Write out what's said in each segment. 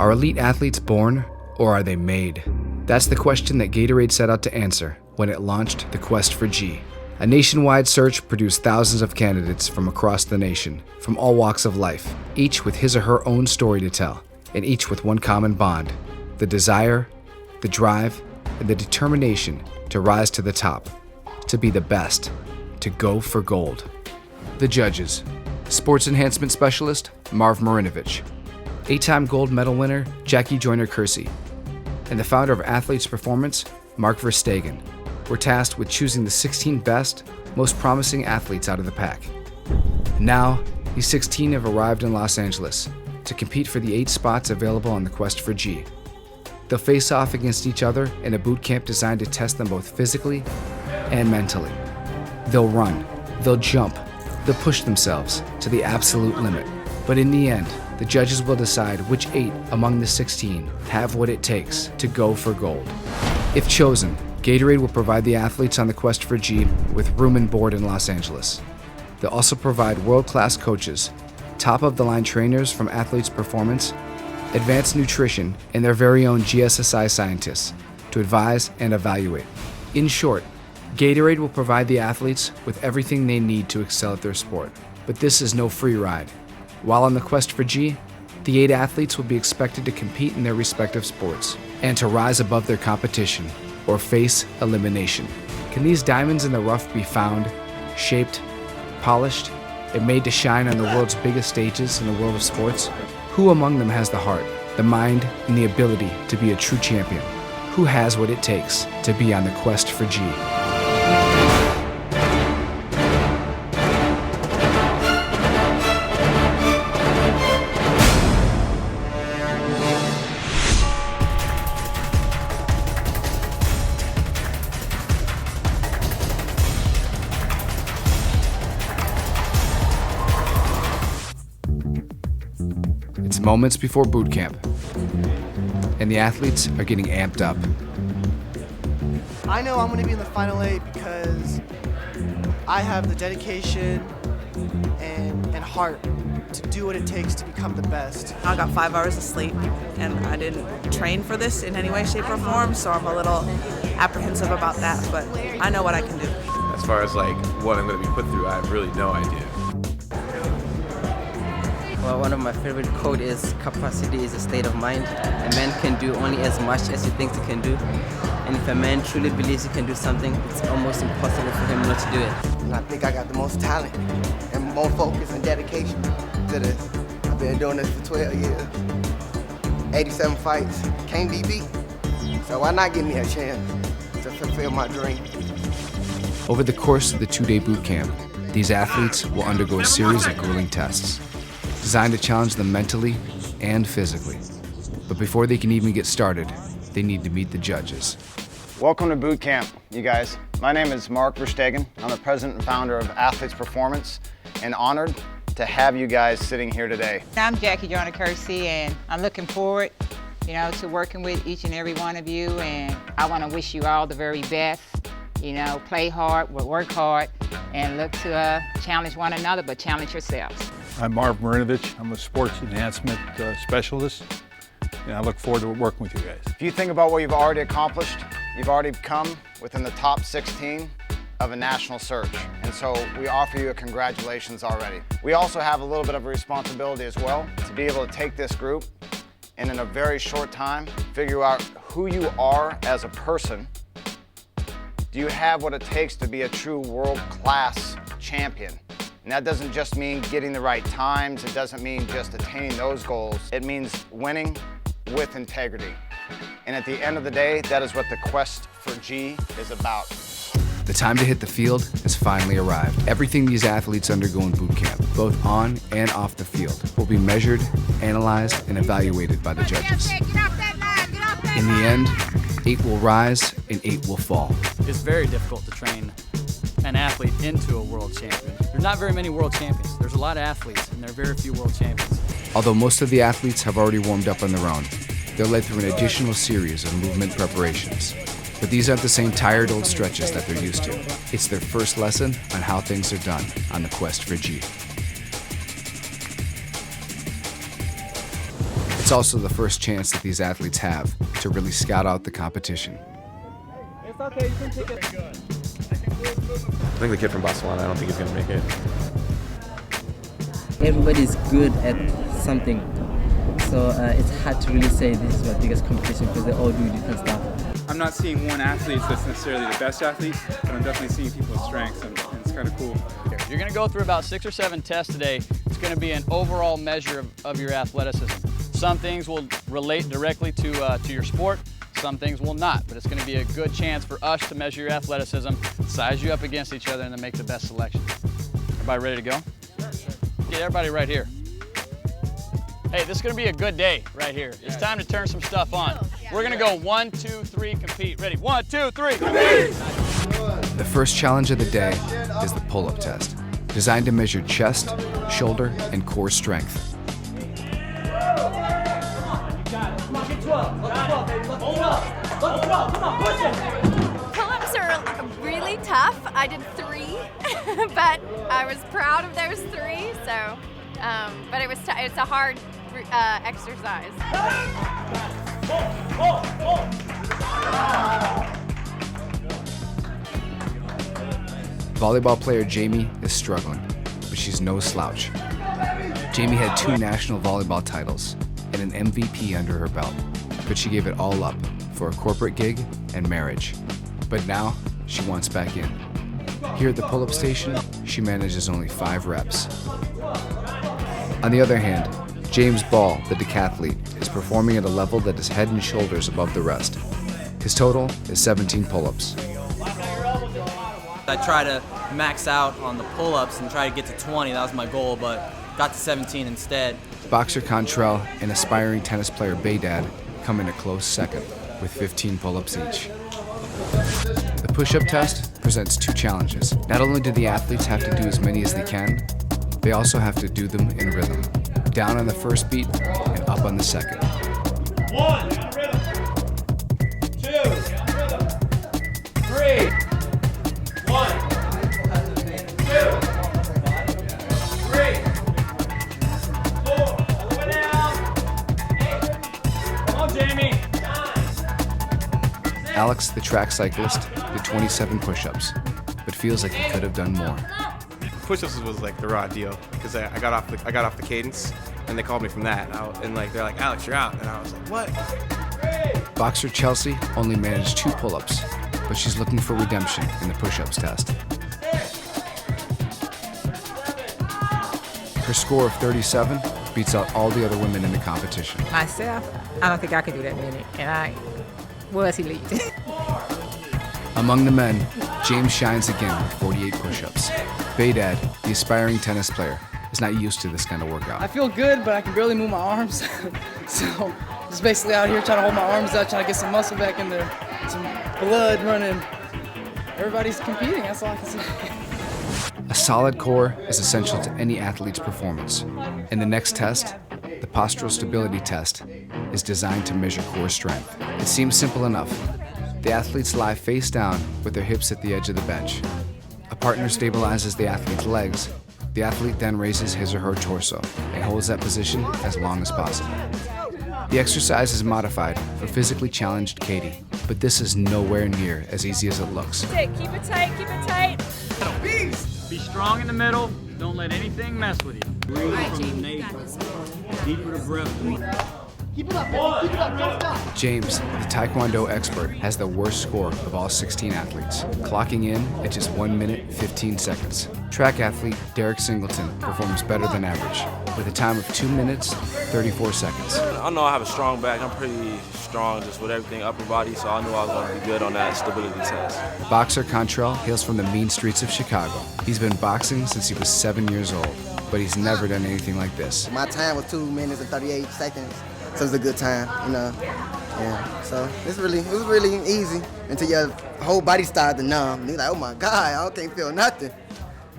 Are elite athletes born, or are they made? That's the question that Gatorade set out to answer when it launched the Quest for G. A nationwide search produced thousands of candidates from across the nation, from all walks of life, each with his or her own story to tell, and each with one common bond: the desire, the drive, and the determination to rise to the top, to be the best, to go for gold. The judges: Sports Enhancement Specialist, Marv Marinovich; 8-time gold medal winner, Jackie Joyner-Kersee; and the founder of Athletes Performance, Mark Verstegen, were tasked with choosing the 16 best, most promising athletes out of the pack. Now, these 16 have arrived in Los Angeles to compete for the 8 spots available on the Quest for G. They'll face off against each other in a boot camp designed to test them both physically and mentally. They'll run, they'll jump, they'll push themselves to the absolute limit. But in the end, the judges will decide which 8 among the 16 have what it takes to go for gold. If chosen, Gatorade will provide the athletes on the Quest for G with room and board in Los Angeles. They'll also provide world-class coaches, top-of-the-line trainers from Athletes Performance, advanced nutrition, and their very own GSSI scientists to advise and evaluate. In short, Gatorade will provide the athletes with everything they need to excel at their sport. But this is no free ride. While on the Quest for G, the 8 athletes will be expected to compete in their respective sports and to rise above their competition or face elimination. Can these diamonds in the rough be found, shaped, polished, and made to shine on the world's biggest stages in the world of sports? Who among them has the heart, the mind, and the ability to be a true champion? Who has what it takes to be on the Quest for G? It's moments before boot camp, and the athletes are getting amped up. I know I'm going to be in the final 8 because I have the dedication and heart to do what it takes to become the best. I got 5 hours of sleep, and I didn't train for this in any way, shape, or form, so I'm a little apprehensive about that, but I know what I can do. As far as like what I'm going to be put through, I have really no idea. Well, one of my favorite quote is, capacity is a state of mind. A man can do only as much as he thinks he can do. And if a man truly believes he can do something, it's almost impossible for him not to do it. And I think I got the most talent and more focus and dedication to this. I've been doing this for 12 years. 87 fights, can't be beat. So why not give me a chance to fulfill my dream? Over the course of the 2-day boot camp, these athletes will undergo a series of grueling tests designed to challenge them mentally and physically. But before they can even get started, they need to meet the judges. Welcome to boot camp, you guys. My name is Mark Verstegen. I'm the president and founder of Athletes Performance, and honored to have you guys sitting here today. I'm Jackie Joyner-Kersee, and I'm looking forward, to working with each and every one of you, and I want to wish you all the very best. Play hard, work hard, and look to challenge one another, but challenge yourselves. I'm Marv Marinovich. I'm a Sports Enhancement Specialist, and I look forward to working with you guys. If you think about what you've already accomplished, you've already come within the top 16 of a national search, and so we offer you a congratulations already. We also have a little bit of a responsibility as well to be able to take this group and in a very short time figure out who you are as a person. Do you have what it takes to be a true world-class champion? And that doesn't just mean getting the right times, it doesn't mean just attaining those goals, it means winning with integrity. And at the end of the day, that is what the Quest for G is about. The time to hit the field has finally arrived. Everything these athletes undergo in boot camp, both on and off the field, will be measured, analyzed, and evaluated by the judges. In the end, 8 will rise and 8 will fall. It's very difficult to train an athlete into a world champion. There's not very many world champions. There's a lot of athletes, and there are very few world champions. Although most of the athletes have already warmed up on their own, they're led through an additional series of movement preparations. But these aren't the same tired old stretches that they're used to. It's their first lesson on how things are done on the Quest for G. It's also the first chance that these athletes have to really scout out the competition. I think the kid from Barcelona, I don't think he's going to make it. Everybody's good at something, so it's hard to really say this is my biggest competition because they all do different stuff. I'm not seeing one athlete that's necessarily the best athlete, but I'm definitely seeing people's strengths, and it's kind of cool. You're going to go through about 6 or 7 tests today. It's going to be an overall measure of your athleticism. Some things will relate directly to your sport, some things will not, but it's going to be a good chance for us to measure your athleticism, size you up against each other, and then make the best selection. Everybody ready to go? Get everybody right here. Hey, this is going to be a good day right here. It's time to turn some stuff on. We're going to go 1, 2, 3, compete. Ready? 1, 2, 3, compete! The first challenge of the day is the pull-up test, designed to measure chest, shoulder, and core strength. Pull-ups are really tough. I did 3, but I was proud of those 3. So, but it's a hard exercise. Volleyball player Jamie is struggling, but she's no slouch. Jamie had 2 national volleyball titles and an MVP under her belt, but she gave it all up for a corporate gig and marriage. But now, she wants back in. Here at the pull-up station, she manages only 5 reps. On the other hand, James Ball, the decathlete, is performing at a level that is head and shoulders above the rest. His total is 17 pull-ups. I try to max out on the pull-ups and try to get to 20. That was my goal, but got to 17 instead. Boxer Contrell and aspiring tennis player Baydad come in a close second with 15 pull-ups each. The push-up test presents 2 challenges. Not only do the athletes have to do as many as they can, they also have to do them in rhythm. Down on the first beat and up on the second. 1, 2, 3. 1, 2, 3, 4. All the way down. 8. Come on, Jamie. 9. Alex, the track cyclist, did 27 push-ups, but feels like he could have done more. Push-ups was like the raw deal because I got off the cadence and they called me from that and they're like, Alex, you're out, and I was like, what? Boxer Chelsea only managed 2 pull-ups, but she's looking for redemption in the push-ups test. Her score of 37 beats out all the other women in the competition. Myself, I don't think I could do that many, and I was elite. Among the men, James shines again with 48 push-ups. Baydad, the aspiring tennis player, is not used to this kind of workout. I feel good, but I can barely move my arms. So just basically out here trying to hold my arms out, trying to get some muscle back in there, some blood running. Everybody's competing, that's all I can say. A solid core is essential to any athlete's performance. And the next test, the postural stability test, is designed to measure core strength. It seems simple enough. The athletes lie face down with their hips at the edge of the bench. A partner stabilizes the athlete's legs. The athlete then raises his or her torso and holds that position as long as possible. The exercise is modified for physically challenged Katie, but this is nowhere near as easy as it looks. Keep it tight, keep it tight. Be strong in the middle. Don't let anything mess with you. Breathe from the navel. Deeper breath. Keep it up, man. Keep it up, don't stop. James, the Taekwondo expert, has the worst score of all 16 athletes, clocking in at just 1 minute, 15 seconds. Track athlete Derek Singleton performs better than average, with a time of 2 minutes, 34 seconds. I know I have a strong back. I'm pretty strong just with everything upper body, so I knew I was going to be good on that stability test. Boxer Contrell hails from the mean streets of Chicago. He's been boxing since he was 7 years old, but he's never done anything like this. My time was 2 minutes and 38 seconds. So it's a good time, you know. Yeah. So it was really easy until your whole body started to numb. You're like, oh my God, I can't feel nothing.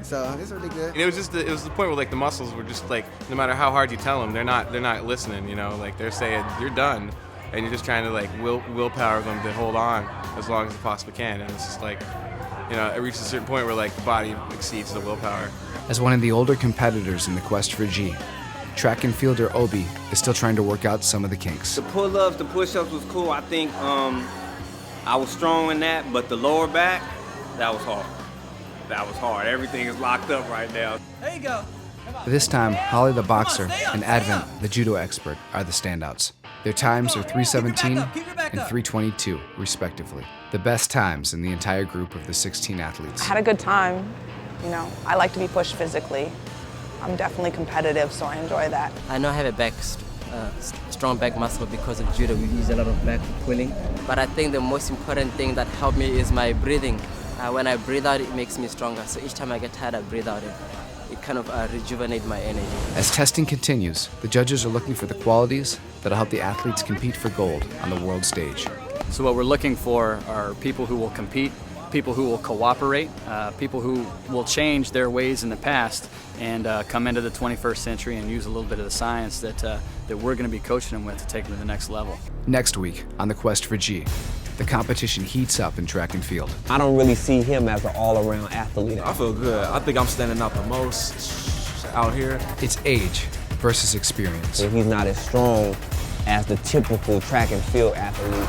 So it's really good. And it was the point where like the muscles were just like, no matter how hard you tell them, they're not listening. You know, like they're saying you're done, and you're just trying to like willpower them to hold on as long as you possibly can. And it's just like, you know, it reaches a certain point where like the body exceeds the willpower. As one of the older competitors in the quest for G, track and fielder Obi is still trying to work out some of the kinks. The pull-ups, the push-ups was cool. I think I was strong in that, but the lower back, that was hard. That was hard. Everything is locked up right now. There you go. This time, Holly the boxer and Advent the judo expert are the standouts. Their times are 3:17 and 3:22, respectively. The best times in the entire group of the 16 athletes. I had a good time. You know, I like to be pushed physically. I'm definitely competitive, so I enjoy that. I know I have a strong back muscle because of judo. We use a lot of back pulling. But I think the most important thing that helped me is my breathing. When I breathe out, it makes me stronger. So each time I get tired, I breathe out. It kind of rejuvenates my energy. As testing continues, the judges are looking for the qualities that'll help the athletes compete for gold on the world stage. So what we're looking for are people who will compete, people who will cooperate, people who will change their ways in the past and come into the 21st century and use a little bit of the science that we're going to be coaching them with to take them to the next level. Next week on The Quest for G, the competition heats up in track and field. I don't really see him as an all-around athlete. I feel good. I think I'm standing out the most out here. It's age versus experience. He's not as strong as the typical track and field athlete.